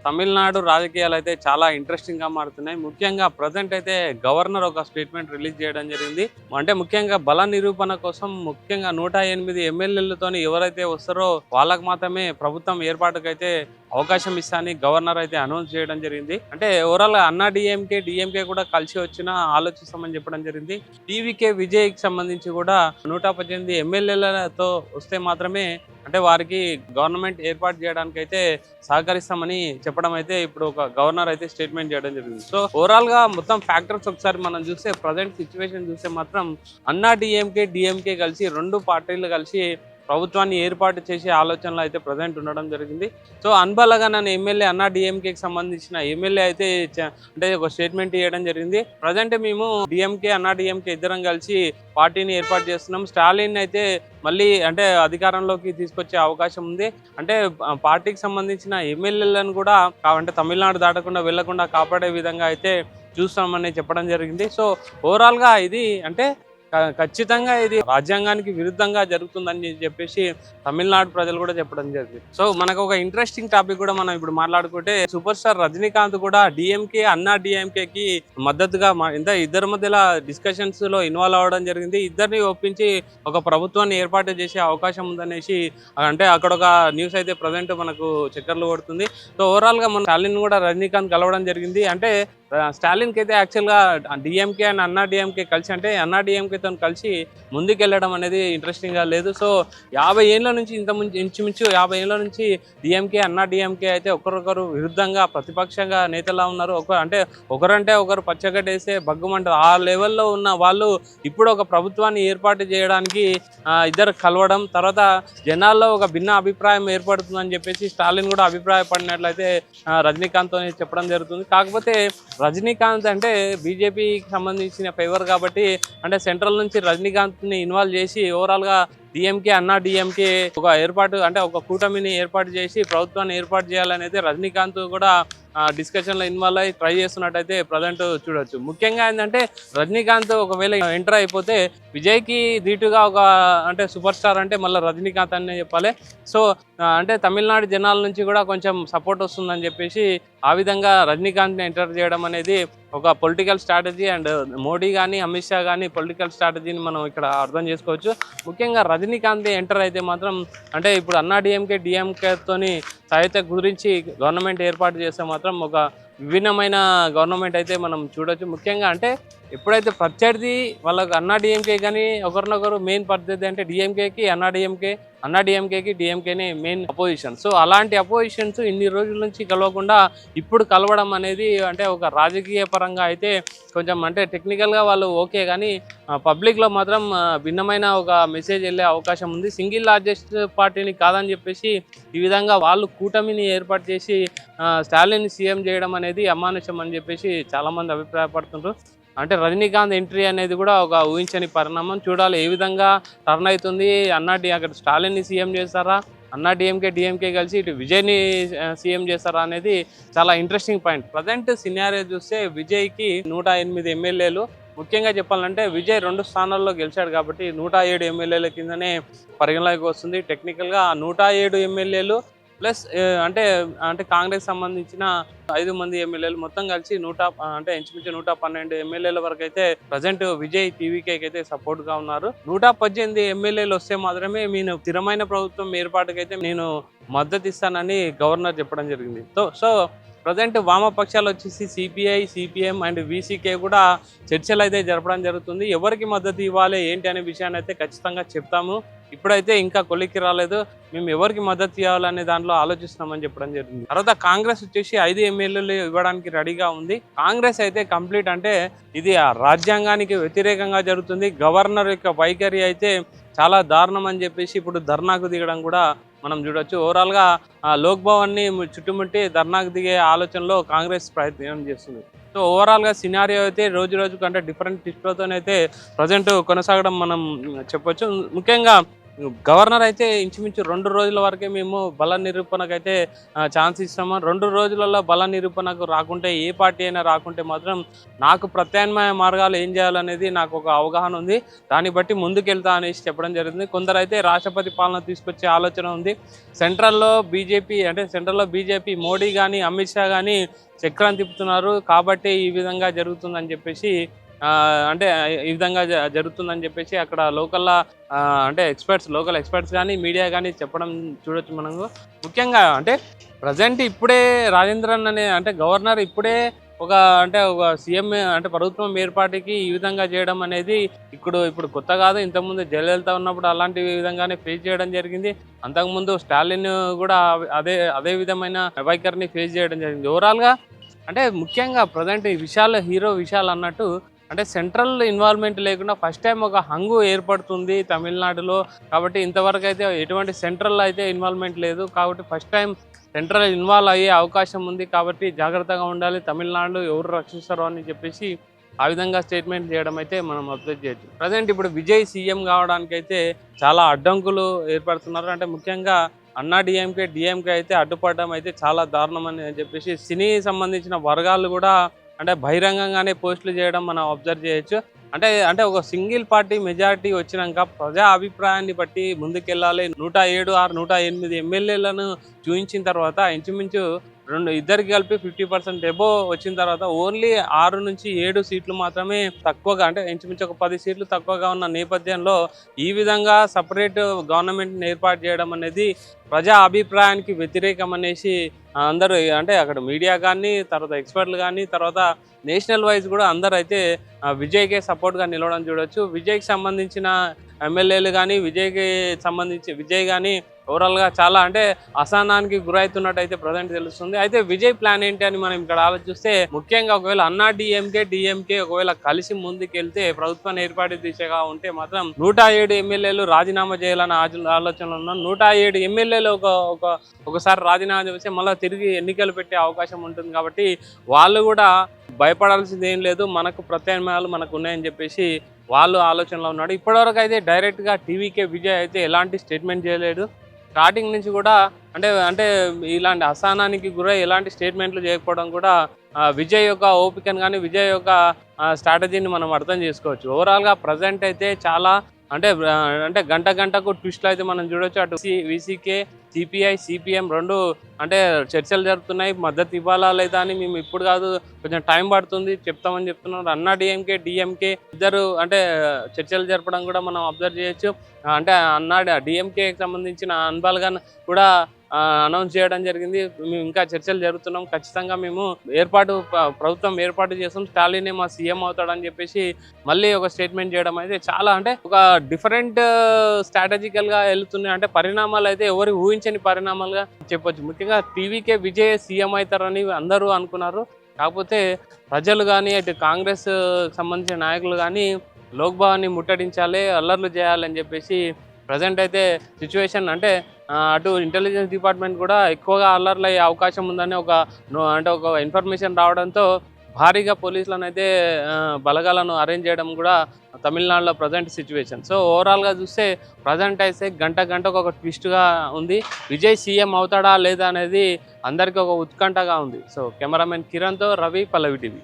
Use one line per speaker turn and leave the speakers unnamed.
తమిళనాడు రాజకీయాలు అయితే చాలా ఇంట్రెస్టింగ్ గా మారుతున్నాయి. ముఖ్యంగా ప్రజెంట్ అయితే గవర్నర్ ఒక స్టేట్మెంట్ రిలీజ్ చేయడం జరిగింది. అంటే ముఖ్యంగా బల నిరూపణ కోసం ముఖ్యంగా 108 ఎమ్మెల్యేలతోని ఎవరైతే వస్తారో వాళ్ళకు మాత్రమే ప్రభుత్వం ఏర్పాటుకైతే అవకాశం ఇస్తానని గవర్నర్ అయితే అనౌన్స్ చేయడం జరిగింది. అంటే ఓవరాల్ అన్నా డిఎంకే కూడా కలిసి వచ్చినా ఆలోచిస్తామని చెప్పడం జరిగింది. టీవీకే విజయ్కి సంబంధించి కూడా 118 ఎమ్మెల్యేలతో వస్తే మాత్రమే అంటే వారికి గవర్నమెంట్ ఏర్పాటు చేయడానికి అయితే సహకరిస్తామని చెప్పడం అయితే ఇప్పుడు ఒక గవర్నర్ అయితే స్టేట్మెంట్ చేయడం జరిగింది. సో ఓవరాల్ గా మొత్తం ఫ్యాక్టర్స్ ఒకసారి మనం చూస్తే ప్రజెంట్ సిచ్యువేషన్ చూస్తే మాత్రం అన్నా డిఎంకే కలిసి రెండు పార్టీలు కలిసి ప్రభుత్వాన్ని ఏర్పాటు చేసే ఆలోచనలో అయితే ప్రజెంట్ ఉండడం జరిగింది. సో అన్బలగన్ అనే ఎమ్మెల్యే అన్నా డిఎంకేకి సంబంధించిన ఎమ్మెల్యే అయితే అంటే ఒక స్టేట్మెంట్ ఇవ్వడం జరిగింది. ప్రజెంట్ మేము అన్నా డిఎంకే ఇద్దరం కలిసి పార్టీని ఏర్పాటు చేస్తున్నాం. స్టాలిన్ అయితే మళ్ళీ అంటే అధికారంలోకి తీసుకొచ్చే అవకాశం ఉంది. అంటే పార్టీకి సంబంధించిన ఎమ్మెల్యేలను కూడా అంటే తమిళనాడు దాటకుండా వెళ్లకుండా కాపాడే విధంగా అయితే చూస్తామని చెప్పడం జరిగింది. సో ఓవరాల్ గా ఇది అంటే ఖచ్చితంగా ఇది రాజ్యాంగానికి విరుద్ధంగా జరుగుతుందని చెప్పేసి తమిళనాడు ప్రజలు కూడా చెప్పడం జరిగింది. సో మనకు ఒక ఇంట్రెస్టింగ్ టాపిక్ కూడా మనం ఇప్పుడు మాట్లాడుకుంటే సూపర్ స్టార్ రజనీకాంత్ కూడా అన్నా డిఎంకేకి మద్దతుగా ఇద్దరి మధ్యలో డిస్కషన్స్ లో ఇన్వాల్వ్ అవ్వడం జరిగింది. ఇద్దరిని ఒప్పించి ఒక ప్రభుత్వాన్ని ఏర్పాటు చేసే అవకాశం ఉందనేసి అంటే అక్కడ ఒక న్యూస్ అయితే ప్రజెంట్ మనకు చక్కర్లు కొడుతుంది. సో ఓవరాల్ గా మన స్టాలిన్ కూడా రజనీకాంత్ కలవడం జరిగింది. అంటే స్టాలిన్కి అయితే యాక్చువల్గా డిఎంకే అండ్ అన్నా డిఎంకే కలిసి అంటే అన్నా డిఎంకేతో కలిసి ముందుకెళ్ళడం అనేది ఇంట్రెస్టింగ్గా లేదు. సో 50 ఏళ్ళ నుంచి ఇంచుమించు 50 ఏళ్ళ నుంచి అన్నా డిఎంకే అయితే ఒకరొకరు విరుద్ధంగా ప్రతిపక్షంగా నేతలా ఉన్నారు. ఒకరంటే ఒకరు పచ్చగడ్డేస్తే బగ్గుమంటారు. ఆ లెవెల్లో ఉన్న వాళ్ళు ఇప్పుడు ఒక ప్రభుత్వాన్ని ఏర్పాటు చేయడానికి ఇద్దరు కలవడం, తర్వాత జనాల్లో ఒక భిన్న అభిప్రాయం ఏర్పడుతుందని చెప్పేసి స్టాలిన్ కూడా అభిప్రాయపడినట్లయితే రజనీకాంత్తో చెప్పడం జరుగుతుంది. కాకపోతే రజనీకాంత్ అంటే బీజేపీకి సంబంధించిన ఫేవర్ కాబట్టి అంటే సెంట్రల్ నుంచి రజనీకాంత్ని ఇన్వాల్వ్ చేసి ఓవరాల్గా అన్నా డిఎంకే ఒక ఏర్పాటు అంటే ఒక కూటమిని ఏర్పాటు చేసి ప్రభుత్వాన్ని ఏర్పాటు చేయాలనేది రజనీకాంత్ కూడా డిస్కషన్లో ఇన్వాల్వ్ అయ్యి ట్రై చేస్తున్నట్టయితే ప్రజెంట్ చూడొచ్చు. ముఖ్యంగా ఏంటంటే రజనీకాంత్ ఒకవేళ ఎంటర్ అయిపోతే విజయ్కి ధీటుగా ఒక అంటే సూపర్ స్టార్ అంటే మళ్ళీ రజనీకాంత్ అనే చెప్పాలి. సో అంటే తమిళనాడు జనాల నుంచి కూడా కొంచెం సపోర్ట్ వస్తుందని చెప్పేసి ఆ విధంగా రజనీకాంత్ని ఎంటర్ చేయడం అనేది ఒక పొలిటికల్ స్ట్రాటజీ. అండ్ మోడీ కానీ అమిత్ షా కానీ పొలిటికల్ స్ట్రాటజీని మనం ఇక్కడ అర్థం చేసుకోవచ్చు. ముఖ్యంగా రజనీకాంత్ ఎంటర్ అయితే మాత్రం అంటే ఇప్పుడు అన్నా డిఎంకేతోని సాహిత్య గురించి గవర్నమెంట్ ఏర్పాటు చేస్తే మాత్రం ఒక విభిన్నమైన గవర్నమెంట్ అయితే మనం చూడొచ్చు. ముఖ్యంగా అంటే ఎప్పుడైతే ప్రత్యర్థి వాళ్ళకు అన్నా డిఎంకే కానీ ఒకరినొకరు మెయిన్ ప్రత్యర్థి అంటే డిఎంకేకి అన్నా డిఎంకేకి డిఎంకేనే మెయిన్ అపోజిషన్. సో అలాంటి అపోజిషన్స్ ఇన్ని రోజుల నుంచి కలవకుండా ఇప్పుడు కలవడం అనేది అంటే ఒక రాజకీయ పరంగా అయితే కొంచెం అంటే టెక్నికల్గా వాళ్ళు ఓకే, కానీ పబ్లిక్లో మాత్రం భిన్నమైన ఒక మెసేజ్ వెళ్ళే అవకాశం ఉంది. సింగిల్ లార్జెస్ట్ పార్టీని కాదని చెప్పేసి ఈ విధంగా వాళ్ళు కూటమిని ఏర్పాటు చేసి స్టాలిన్ సీఎం చేయడం అనేది అమానుషం అని చెప్పేసి చాలామంది అభిప్రాయపడుతుంటారు. అంటే రజనీకాంత్ ఎంట్రీ అనేది కూడా ఒక ఊహించని పరిణామం. చూడాలి ఏ విధంగా టర్న్ అవుతుంది. అక్కడ స్టాలిన్ని సీఎం చేస్తారా, అన్నా డిఎంకే కలిసి ఇటు విజయ్ని సీఎం చేస్తారా అనేది చాలా ఇంట్రెస్టింగ్ పాయింట్. ప్రజెంట్ సినారియో చూస్తే విజయ్కి 108 ఎమ్మెల్యేలు. ముఖ్యంగా చెప్పాలంటే విజయ్ 2 స్థానాల్లో గెలిచాడు కాబట్టి 107 ఎమ్మెల్యేల కిందనే పరిగణలోకి వస్తుంది. టెక్నికల్గా 107 ఎమ్మెల్యేలు ప్లస్ అంటే కాంగ్రెస్ సంబంధించిన 5 మంది ఎమ్మెల్యేలు మొత్తం కలిసి ఇంచుమించు 112 ఎమ్మెల్యేల వరకు అయితే ప్రజెంట్ విజయ్ టీవీకేకి అయితే సపోర్ట్ గా ఉన్నారు. 118 ఎమ్మెల్యేలు వస్తే మాత్రమే నేను స్థిరమైన ప్రభుత్వం ఏర్పాటుకైతే నేను మద్దతు ఇస్తానని గవర్నర్ చెప్పడం జరిగింది. సో ప్రజెంట్ వామపక్షాలు వచ్చేసి సిపిఐ, సిపిఎం అండ్ వీసీకే కూడా చర్చలు అయితే జరపడం జరుగుతుంది. ఎవరికి మద్దతు ఇవ్వాలి ఏంటి అనే విషయాన్ని అయితే ఖచ్చితంగా చెప్తాము. ఇప్పుడైతే ఇంకా కొలిక్కి రాలేదు, మేము ఎవరికి మద్దతు ఇవ్వాలనే దాంట్లో ఆలోచిస్తున్నామని చెప్పడం జరిగింది. తర్వాత కాంగ్రెస్ వచ్చేసి 5 ఎమ్మెల్యేలు ఇవ్వడానికి రెడీగా ఉంది. కాంగ్రెస్ అయితే కంప్లీట్ అంటే ఇది రాజ్యాంగానికి వ్యతిరేకంగా జరుగుతుంది. గవర్నర్ యొక్క వైఖరి అయితే చాలా దారుణం అని చెప్పేసి ఇప్పుడు ధర్నాకు దిగడం కూడా మనం చూడొచ్చు. ఓవరాల్గా లోక్ భవన్ని చుట్టుముట్టి ధర్నాకు దిగే ఆలోచనలో కాంగ్రెస్ ప్రయత్నం చేస్తుంది. సో ఓవరాల్గా సినారియో అయితే రోజు కంటే డిఫరెంట్ ట్విస్ట్లతోనైతే ప్రజెంట్ కొనసాగడం మనం చెప్పొచ్చు. ముఖ్యంగా గవర్నర్ అయితే ఇంచుమించు 2 రోజుల వరకే మేము బల నిరూపణకైతే ఛాన్స్ ఇస్తాము. 2 రోజులలో బల నిరూపణకు రాకుంటే ఏ పార్టీ అయినా రాకుంటే మాత్రం నాకు ప్రత్యామ్నాయ మార్గాలు ఏం చేయాలనేది నాకు ఒక అవగాహన ఉంది. దాన్ని బట్టి ముందుకెళ్తా అనేసి చెప్పడం జరిగింది. కొందరైతే రాష్ట్రపతి పాలన తీసుకొచ్చే ఆలోచన ఉంది. సెంట్రల్లో బీజేపీ మోడీ కానీ అమిత్ షా కానీ చక్రం తిప్పుతున్నారు కాబట్టి ఈ విధంగా జరుగుతుందని చెప్పేసి అంటే ఈ విధంగా జరుగుతుందని చెప్పేసి అక్కడ అంటే లోకల్ ఎక్స్పర్ట్స్ కానీ మీడియా కానీ చెప్పడం చూడొచ్చు మనకు. ముఖ్యంగా అంటే ప్రజెంట్ ఇప్పుడే రాజేంద్రన్ అంటే గవర్నర్ ఇప్పుడే ఒక సీఎం అంటే ప్రభుత్వం ఏర్పాటుకి ఈ విధంగా చేయడం అనేది ఇప్పుడు కొత్త కాదు. ఇంతకుముందు జయలలిత ఉన్నప్పుడు అలాంటి విధంగానే ఫేస్ చేయడం జరిగింది. అంతకుముందు స్టాలిన్ కూడా అదే విధమైన వైఖరిని ఫేస్ చేయడం జరిగింది. ఓవరాల్గా అంటే ముఖ్యంగా ప్రజెంట్ ఈ హీరో విశాల్ అన్నట్టు అంటే సెంట్రల్ ఇన్వాల్వ్మెంట్ లేకుండా ఫస్ట్ టైం ఒక హంగు ఏర్పడుతుంది తమిళనాడులో. కాబట్టి ఇంతవరకు అయితే ఎటువంటి సెంట్రల్ అయితే ఇన్వాల్వ్మెంట్ లేదు. కాబట్టి ఫస్ట్ టైం సెంట్రల్ ఇన్వాల్వ్ అయ్యే అవకాశం ఉంది. కాబట్టి జాగ్రత్తగా ఉండాలి, తమిళనాడు ఎవరు రక్షిస్తారో అని చెప్పేసి ఆ విధంగా స్టేట్మెంట్ చేయడం అయితే మనం అబ్జర్వ్ చేయొచ్చు. ప్రజెంట్ ఇప్పుడు విజయ్ సీఎం కావడానికి అయితే చాలా అడ్డంకులు ఏర్పడుతున్నారు. అంటే ముఖ్యంగా అన్నా డిఎంకే అయితే అడ్డుపడడం అయితే చాలా దారుణం అని చెప్పేసి సినీ సంబంధించిన వర్గాలు కూడా అంటే బహిరంగంగానే పోస్టులు చేయడం మనం అబ్జర్వ్ చేయొచ్చు. అంటే ఒక సింగిల్ పార్టీ మెజారిటీ వచ్చినాక ప్రజా అభిప్రాయాన్ని బట్టి ముందుకెళ్ళాలి. 107, 108 ఎమ్మెల్యేలను చూపించిన తర్వాత ఇంచుమించు ఇద్దరికి కలిపి 50% ఎబో వచ్చిన తర్వాత ఓన్లీ 6 నుంచి 7 సీట్లు మాత్రమే తక్కువగా, అంటే ఇంచుమించు ఒక 10 సీట్లు తక్కువగా ఉన్న నేపథ్యంలో ఈ విధంగా సపరేట్ గవర్నమెంట్ని ఏర్పాటు చేయడం అనేది ప్రజా అభిప్రాయానికి వ్యతిరేకం అనేసి అందరూ అంటే అక్కడ మీడియా కానీ, తర్వాత ఎక్స్పర్ట్లు కానీ, తర్వాత నేషనల్ వైజ్ కూడా అందరూ అయితే విజయ్కే సపోర్ట్గా నిలవడం చూడొచ్చు. విజయ్కి సంబంధించిన ఎమ్మెల్యేలు కానీ, విజయ్ కానీ ఓవరాల్గా చాలా అంటే అసహనానికి గురవుతున్నట్టు అయితే ప్రజెంట్ తెలుస్తుంది. అయితే విజయ్ ప్లాన్ ఏంటి అని మనం ఇక్కడ ఆలోచిస్తే ముఖ్యంగా ఒకవేళ అన్నా డిఎంకే ఒకవేళ కలిసి ముందుకెళ్తే ప్రభుత్వాన్ని ఏర్పాటు దిశగా ఉంటే మాత్రం 107 ఎమ్మెల్యేలు రాజీనామా చేయాలన్న ఆలోచనలు ఉన్నాం. 107 ఎమ్మెల్యేలు ఒకసారి రాజీనామా చేస్తే మళ్ళీ తిరిగి ఎన్నికలు పెట్టే అవకాశం ఉంటుంది. కాబట్టి వాళ్ళు కూడా భయపడాల్సింది ఏం లేదు, మనకు ప్రత్యామ్నాయాలు మనకు ఉన్నాయని చెప్పేసి వాళ్ళు ఆలోచనలో ఉన్నాడు. ఇప్పటివరకు అయితే డైరెక్ట్గా టీవీకే విజయ్ అయితే ఎలాంటి స్టేట్మెంట్ చేయలేడు. స్టార్టింగ్ నుంచి కూడా అంటే ఇలాంటి అసహనానికి గురై ఎలాంటి స్టేట్మెంట్లు చేయకపోవడం కూడా విజయ్ యొక్క ఓపికను కానీ విజయ్ యొక్క స్ట్రాటజీని మనం అర్థం చేసుకోవచ్చు. ఓవరాల్గా ప్రజెంట్ అయితే చాలా అంటే గంటకు ట్విస్ట్లు అయితే మనం చూడొచ్చు. అటు వీసీకే, సిపిఐ, సిపిఎం రెండు అంటే చర్చలు జరుపుతున్నాయి. మద్దతు ఇవ్వాలా లేదా అని మేము ఇప్పుడు కాదు, కొంచెం టైం పడుతుంది చెప్తామని చెప్తున్నారు. అన్నా డిఎంకే ఇద్దరు అంటే చర్చలు జరపడం కూడా మనం అబ్జర్వ్ చేయొచ్చు. అంటే అన్నా డిఎంకేకి సంబంధించిన అన్బల్గన్ కూడా అనౌన్స్ చేయడం జరిగింది. మేము ఇంకా చర్చలు జరుగుతున్నాం, ఖచ్చితంగా మేము ప్రభుత్వం ఏర్పాటు చేస్తాం, స్టాలినే మా సీఎం అవుతాడని చెప్పేసి మళ్ళీ ఒక స్టేట్మెంట్ చేయడం అయితే చాలా అంటే ఒక డిఫరెంట్ స్ట్రాటజికల్గా వెళ్తున్నాయి. అంటే పరిణామాలు అయితే ఎవరు ఊహించని పరిణామాలుగా చెప్పొచ్చు. ముఖ్యంగా టీవీకే విజయ్ సీఎం అవుతారని అందరూ అనుకున్నారు. కాకపోతే ప్రజలు కానీ అటు కాంగ్రెస్ సంబంధించిన నాయకులు కానీ లోక్భవన్ని ముట్టడించాలి, అల్లర్లు చేయాలని చెప్పేసి ప్రజెంట్ అయితే సిచ్యువేషన్ అంటే అటు ఇంటెలిజెన్స్ డిపార్ట్మెంట్ కూడా ఎక్కువగా అల్లర్లు అయ్యే అవకాశం ఉందని ఒక ఇన్ఫర్మేషన్ రావడంతో భారీగా పోలీసులను అయితే బలగాలను అరేంజ్ చేయడం కూడా తమిళనాడులో ప్రజెంట్ సిచ్యువేషన్. సో ఓవరాల్గా చూస్తే ప్రజెంట్ అయితే గంటకు ఒక ట్విస్ట్గా ఉంది. విజయ్ సీఎం అవుతాడా లేదా అనేది అందరికీ ఒక ఉత్కంఠగా ఉంది. సో కెమెరామెన్ కిరణ్తో రవి, పల్లవి టీవీ.